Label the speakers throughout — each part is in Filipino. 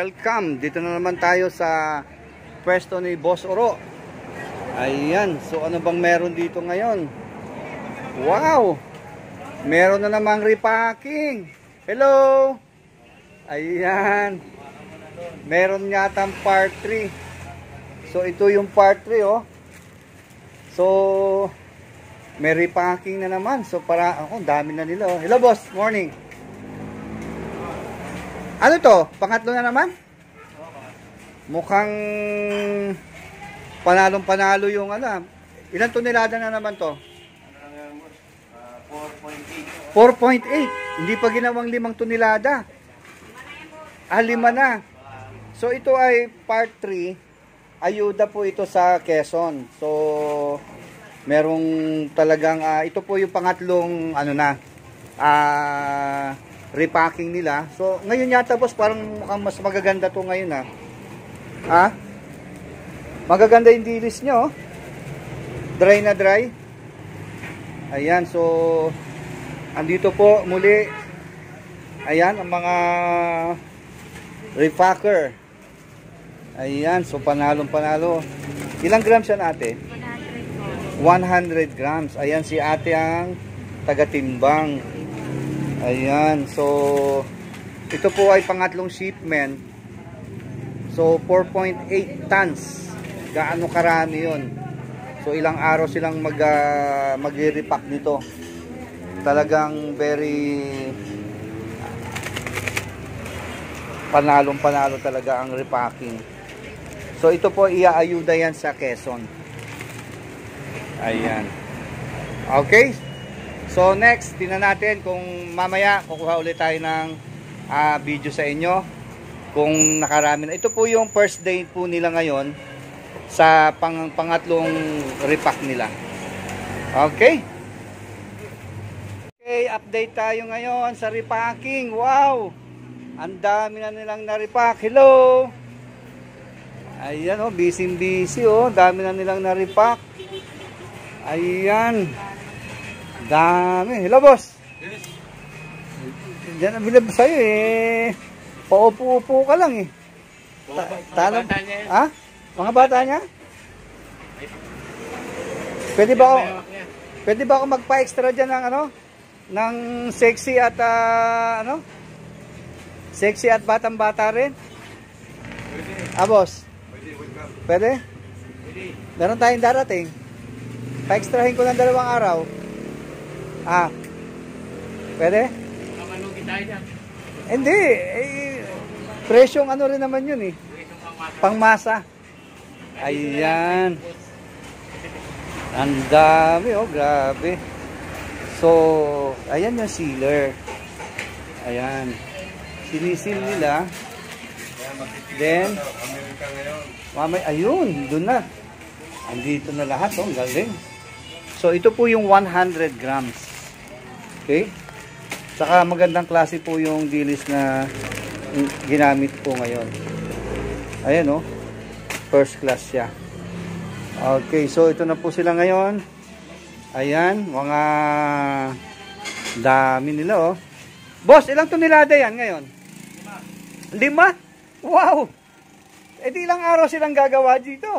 Speaker 1: welcome. Dito na naman tayo sa pwesto ni Boss Oro. Ayan, so ano bang meron dito ngayon? Wow! Meron na namang repacking. Hello! Ayan. Meron yatang part 3. So ito yung part 3 oh. So may repacking na naman. So para ako, dami na nila oh. Hello boss, morning. Ano to? Pangatlo na naman? Mukhang panalong-panalo yung ano. Ilang tonelada na naman to? 4.8. 4.8. Hindi pa ginawang 5 tonelada. 5 na. So ito ay part 3. Ayuda po ito sa Quezon. So merong talagang ito po yung pangatlong ano na repacking nila. So ngayon yata boss parang mukhang mas magaganda to ngayon ha. Magaganda yung dilis nyo oh. Dry na dry. Ayan, so andito po muli. Ayan ang mga repacker. Ayan, so panalong panalo. Ilang grams yan ate? 100 grams. Ayan si ate ang taga-timbang. Ayan, so ito po ay pangatlong shipment. So 4.8 tons. Gaano karami yun? So ilang araw silang mag-repack nito. Talagang very panalong panalo talaga ang repacking. So ito po iaayuda yan sa Quezon. Ayan. Okay. So next, tingnan natin kung mamaya kukuha ulit tayo ng video sa inyo kung nakarami na. Ito po yung first day po nila ngayon sa pangatlong repack nila. Okay. Okay, update tayo ngayon sa repacking. Wow! Ang dami na nilang na-repack. Hello! Ayan oh, busy oh. Dami na nilang na-repack. Ayan. Dami. Hello, boss. Yes. Diyan ang bilib sa'yo eh. Paupo-upo ka lang eh. Tanong. Ha? Mga bata niya? Pwede ba ako magpa-extra dyan ng ano? Ng sexy at ano? Sexy at batang-bata rin? Pwede. Boss? Pwede? Pwede. Meron tayong darating. Pa-extrahin ko ng 2 araw. Pwede? Kamalugi tayo dyan. Hindi. Presyong ano rin naman yun eh. Pangmasa. Ayan. Ang dami oh. Grabe. So, ayan yung sealer. Ayan. Sinisil nila. Then, ayun. Doon na. Andito na lahat oh. Galing. So, ito po yung 100 grams. Okay? Saka magandang klase po yung dilis na ginamit po ngayon. Ayan oh. First class siya. Okay, so ito na po sila ngayon. Ayan, mga dami nila oh. Boss, ilang tonelada yan ngayon? 5? Wow! E di ilang araw silang gagawa dito?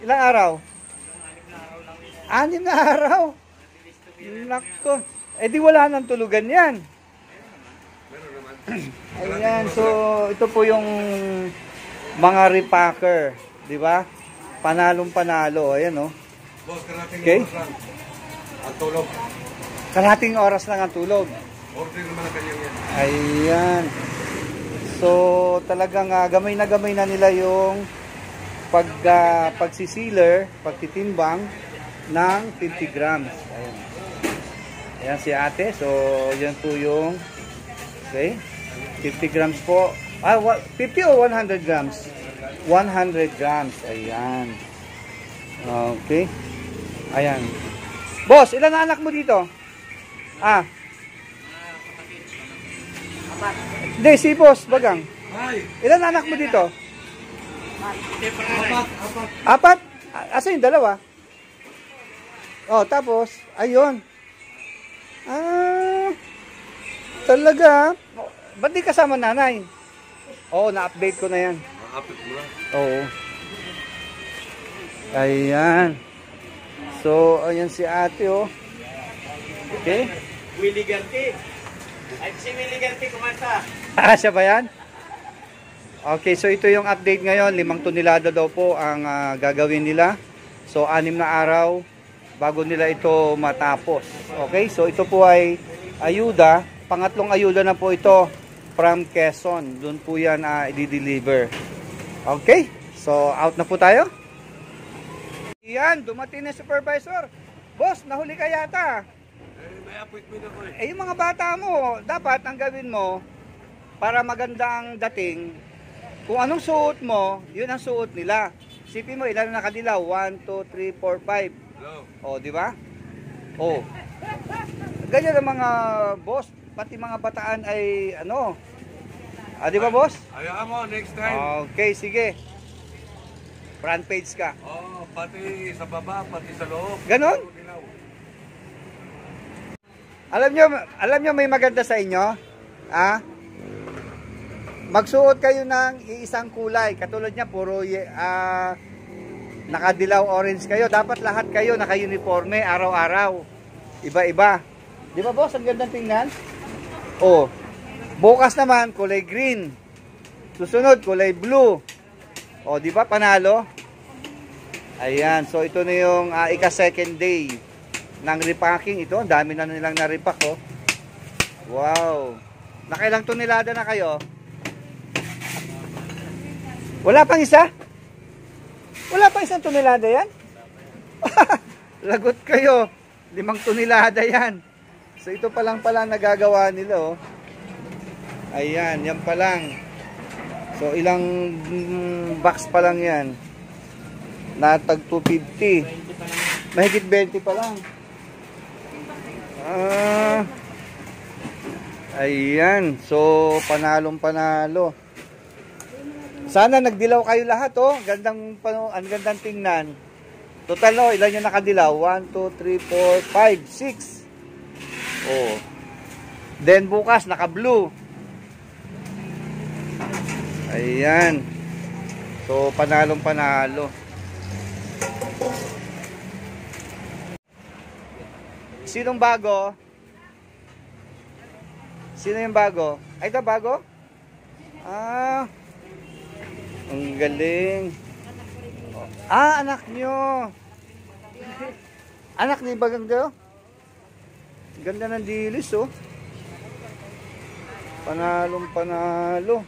Speaker 1: Ilang araw? 6 na araw. Nako. Eh di wala nang tulugan yan. Ayan. So ito po yung mga repacker. Diba? Panalong panalo. Ayan o. Okay.
Speaker 2: Ang tulog.
Speaker 1: Kalahating oras lang ang tulog.
Speaker 2: Order naman ang kanyang yan.
Speaker 1: Ayan. So talagang gamay na nila yung pagsisealer, pagtitimbang ng 50 grams. Ayan. Ayan si ate. So, yan po yung okay. 50 grams po. 50 o 100 grams? 100 grams. Ayan. Okay. Ayan. Boss, ilan na anak mo dito? Hindi, si boss, bagang. Ilan na anak mo dito? 4. Asa yung 2? Oh, tapos, ayun. Talaga? Ba't di kasama nanay? Oo, na-update ko na yan.
Speaker 2: Na-update mo na?
Speaker 1: Oo. Ayan. So, ayan si ate, oh. Okay.
Speaker 3: Willie Ganti. Ay, si Willie Ganti, kumanta.
Speaker 1: Ah, siya ba yan? Okay, so ito yung update ngayon. 5 tonelada daw po ang gagawin nila. So, 6 na araw bago nila ito matapos. Okay, so ito po ay ayuda. Pangatlong ayuda na po ito from Quezon. Doon po yan i-deliver. Okay, so out na po tayo. Yan, dumating na supervisor. Boss, nahuli ka yata.
Speaker 2: May appointment ako eh.
Speaker 1: Yung mga bata mo, dapat ang gawin mo para maganda ang dating. Kung anong suot mo, yun ang suot nila. Sipin mo, ilan na nakadilaw? 1, 2, 3, 4, 5.
Speaker 2: Hello.
Speaker 1: O, di ba? O. Ganyan ang mga boss, pati mga bataan ay ano. Di ba boss?
Speaker 2: Hayaan mo, next time.
Speaker 1: Okay, sige. Front page ka.
Speaker 2: Oh, pati sa baba, pati sa loob.
Speaker 1: Ganon? Alam nyo may maganda sa inyo? Magsuot kayo ng iisang kulay. Katulad niya, puro nakadilaw orange kayo. Dapat lahat kayo naka-uniforme araw-araw. Iba-iba. Di ba boss? Ang gandang tingnan. Oh. Bukas naman, kulay green. Susunod, kulay blue. Oh, di ba? Panalo. Ayan. So, ito na yung ika-second day ng repacking. Ito, ang dami na nilang na-repack, oh. Wow. Nakailang tonelada na kayo? Wala pang isa? Wala pang 1 tonelada yan? Lagot kayo. 5 tonelada yan. So ito pa lang pala nagagawa nila, oh. Ayan, yan pa lang. So ilang box pa lang yan. Natag 250. Mahigit 20 pa lang. Ayan. So panalong panalo. Sana nagdilaw kayo lahat, oh. Ang gandang tingnan. Total, oh, ilan yung nakadilaw? 1, 2, 3, 4, 5, 6. Oh. Then bukas naka-blue. Ayan. So panalong panalo. Sinong bago? Sino yung bago? Ay, ito bago? Ang galing. Anak nyo. Anak ni Bagangga. Ganda ng dilis, oh. Panalong panalo.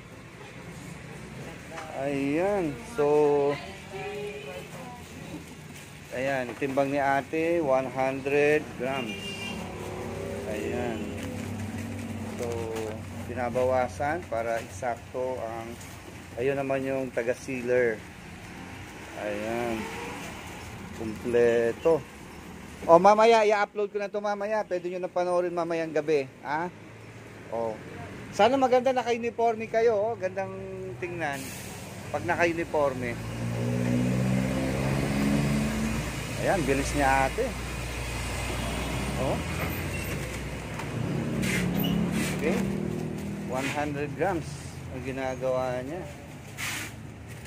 Speaker 1: Ayan. So, ayan. Itimbang ni ate, 100 grams. Ayan. So, binabawasan para eksakto ang ayun naman yung taga-sealer. Ayan. Kumpleto. O mamaya, i-upload ko na ito mamaya. Pwede nyo na panoorin mamayang gabi. O. Sana maganda naka-uniforme kayo. Oh. Gandang tingnan. Pag naka-uniforme. Ayan, bilis niya ate. O. Okay. 100 grams ang ginagawa niya.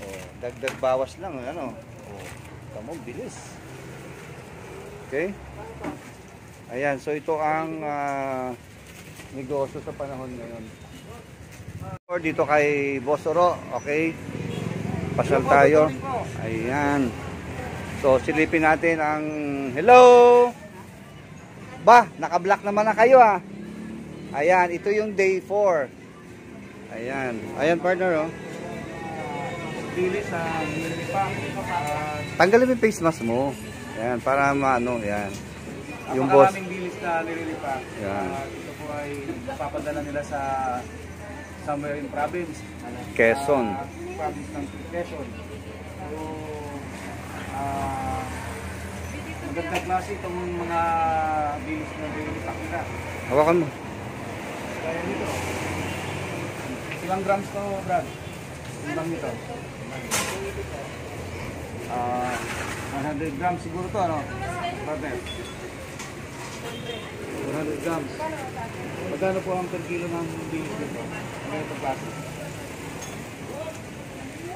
Speaker 1: Oh, dagdag bawas lang, ano. Oh, tamo bilis. Okay? Ayan, so ito ang negosyo sa panahon ngayon. Dito kay Boss Oro, okay? Pasal tayo. Ayan. So silipin natin ang hello. Ba, naka-block naman na kayo, ah. Ayan, ito yung day 4. Ayan. Ayan, partner, oh.
Speaker 3: Dilis sa nililipak.
Speaker 1: Tanggalin mo yung face mask mo. Ayan, para maano, ayan. Yung boss.
Speaker 3: Napakaraming dilis na nililipak.
Speaker 1: Yan.
Speaker 3: Ito po ay papadala nila sa somewhere in province.
Speaker 1: Quezon.
Speaker 3: Province ng Quezon. So, magandang klase itong mga dilis na nililipak nila.
Speaker 1: Hawakan mo.
Speaker 3: Kaya nito. Ilang grams to, Brad? Ilang nito? 100 grams siguro to, ano? Brother? 100 grams. Magkano po ang per kilo ng bilis nito? Ano itong klase?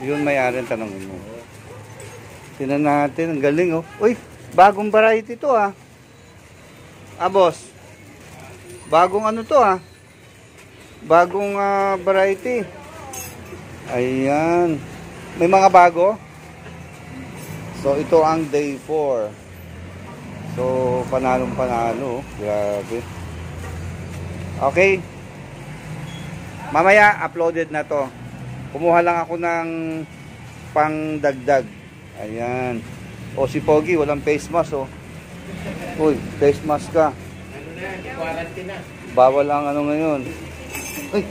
Speaker 1: Yun may-ari ang tanongin mo. Tingnan natin, ang galing oh. Uy, bagong variety to ah. Boss. Bagong ano to ah. Bagong variety. Ayan. May mga bago. So ito ang day 4. So panalong panalo. Grabe. Okay. Mamaya uploaded na to. Kumuha lang ako ng pangdagdag. Ayan. O si Pogi walang face mask oh. Uy, face mask ka.
Speaker 3: Ano na yan, quarantine na.
Speaker 1: Bawal ang ano ngayon. Uy,